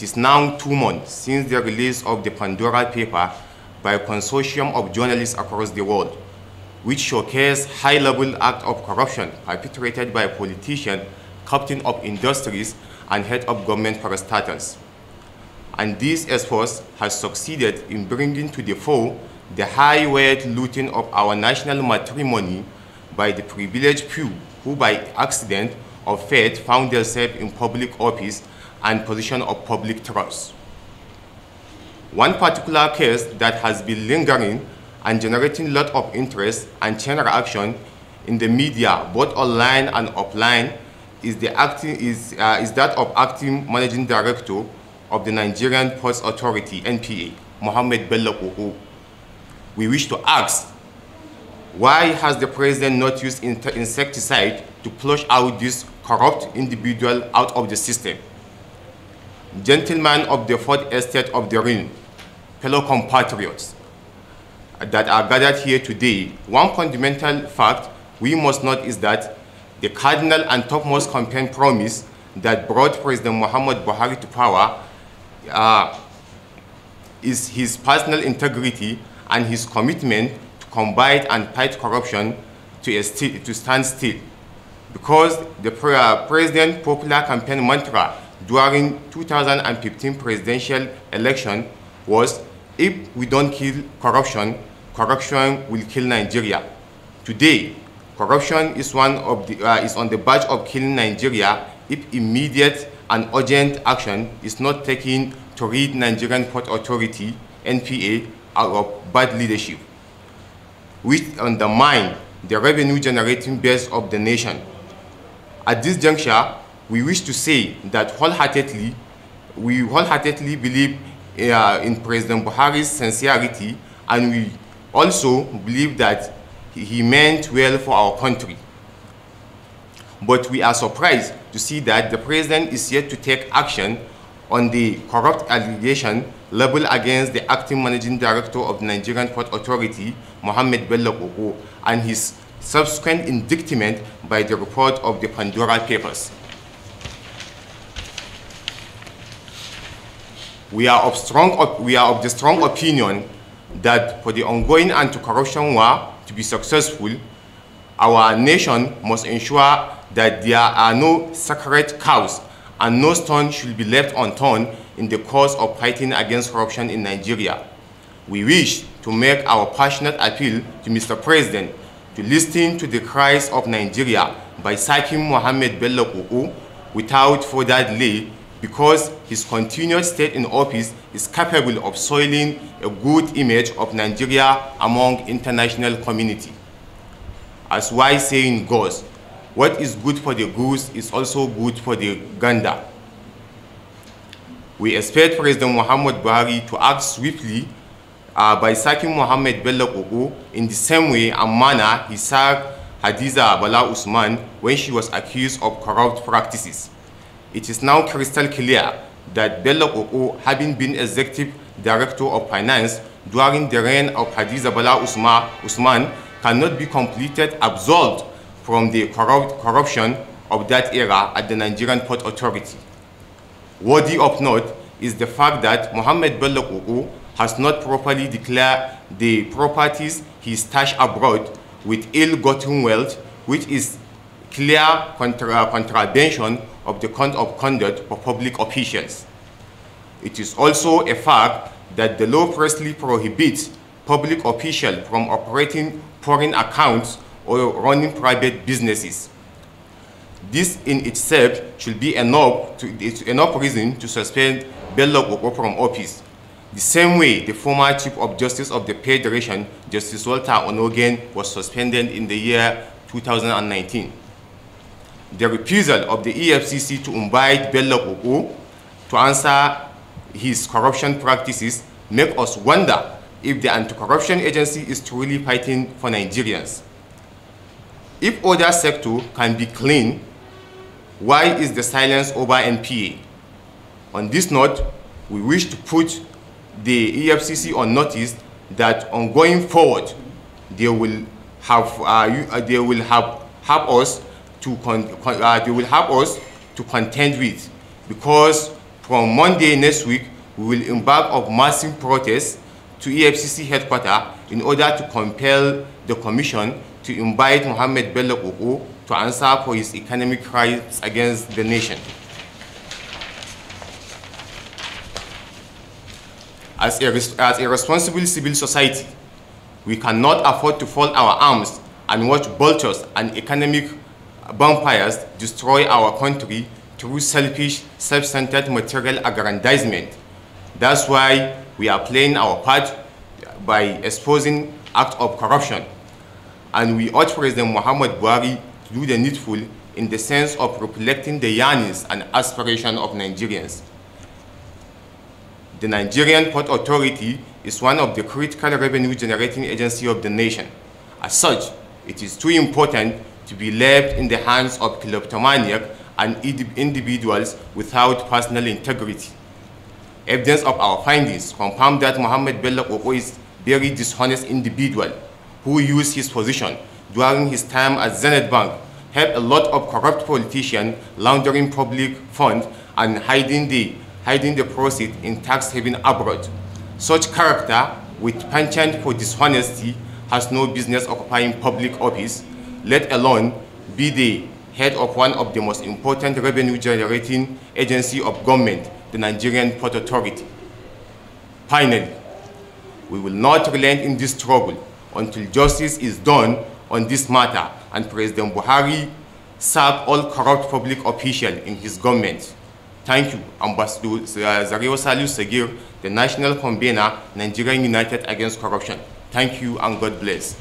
It is now 2 months since the release of the Pandora paper by a consortium of journalists across the world, which showcased high-level act of corruption perpetrated by a politician, captain of industries, and head of government parastatals. And this effort has succeeded in bringing to the fore the high-weight looting of our national matrimony by the privileged few who by accident or fate found themselves in public office and position of public trust. One particular case that has been lingering and generating a lot of interest and chain reaction in the media, both online and offline, is that of acting managing director of the Nigerian Ports Authority, NPA, Mohammed Bello Koko. We wish to ask, why has the president not used insecticide to flush out this corrupt individual out of the system? Gentlemen of the Fourth Estate of the realm, fellow compatriots that are gathered here today, one fundamental fact we must note is that the cardinal and topmost campaign promise that brought President Muhammad Buhari to power is his personal integrity and his commitment to combat and fight corruption to stand still. Because the president's popular campaign mantra during 2015 presidential election was, if we don't kill corruption, corruption will kill Nigeria. Today, corruption is on the verge of killing Nigeria if immediate and urgent action is not taken to rid Nigerian Port Authority, NPA, out of bad leadership, which undermine the revenue-generating base of the nation. At this juncture, we wish to say that we wholeheartedly believe in President Buhari's sincerity, and we also believe that he meant well for our country. But we are surprised to see that the president is yet to take action on the corrupt allegation leveled against the acting managing director of the Nigerian Port Authority, Mohammed Bello Koko, and his subsequent indictment by the report of the Pandora papers. We are of the strong opinion that for the ongoing anti-corruption war to be successful, our nation must ensure that there are no sacred cows and no stone should be left unturned in the cause of fighting against corruption in Nigeria. We wish to make our passionate appeal to Mr. President to listen to the cries of Nigeria by sacking Mohammed Bello Koko without further delay, because his continued stay in office is capable of soiling a good image of Nigeria among international community. As wise saying goes, what is good for the goose is also good for the gander. We expect President Muhammad Buhari to act swiftly by sacking Mohammed Bello Koko in the same way and manner he sacked Hadiza Bala Usman when she was accused of corrupt practices. It is now crystal clear that Bello Koko, having been Executive Director of Finance during the reign of Hadiza Bala Usman, cannot be completely absolved from the corruption of that era at the Nigerian Port Authority. Worthy of note is the fact that Mohammed Bello Koko has not properly declared the properties he stashed abroad with ill-gotten wealth, which is clear contravention of the code of conduct for public officials. It is also a fact that the law expressly prohibits public officials from operating foreign accounts or running private businesses. This in itself should be enough reason to suspend Bello Koko from office. The same way the former Chief of Justice of the Federation, Justice Walter Onogen, was suspended in the year 2019. The refusal of the EFCC to invite Bello Koko to answer his corruption practices make us wonder if the anti-corruption agency is truly fighting for Nigerians. If other sectors can be clean, why is the silence over NPA? On this note, we wish to put the EFCC on notice that on going forward, they will have us to contend with, because From Monday next week, we will embark on massive protests to EFCC headquarters in order to compel the Commission to invite Mohammed Bello Koko to answer for his economic crimes against the nation. As a responsible civil society, we cannot afford to fold our arms and watch vultures and economic vampires destroy our country through selfish, self-centered material aggrandizement. That's why we are playing our part by exposing acts of corruption. And we urge President Muhammad Buhari to do the needful in the sense of reflecting the yearnings and aspirations of Nigerians. The Nigerian Port Authority is one of the critical revenue-generating agencies of the nation. As such, it is too important to be left in the hands of kleptomaniacs and individuals without personal integrity. Evidence of our findings confirm that Mohammed Bello Koko is a very dishonest individual who used his position during his time at Zenith Bank, helped a lot of corrupt politicians laundering public funds and hiding the proceeds in tax haven abroad. Such character with penchant for dishonesty has no business occupying public office, let alone be the head of one of the most important revenue-generating agency of government, the Nigerian Port Authority. Finally, we will not relent in this struggle until justice is done on this matter and President Buhari sack all corrupt public officials in his government. Thank you, Ambassador Zarewa Saliu Sagir, the National Convener, Nigerian United Against Corruption. Thank you and God bless.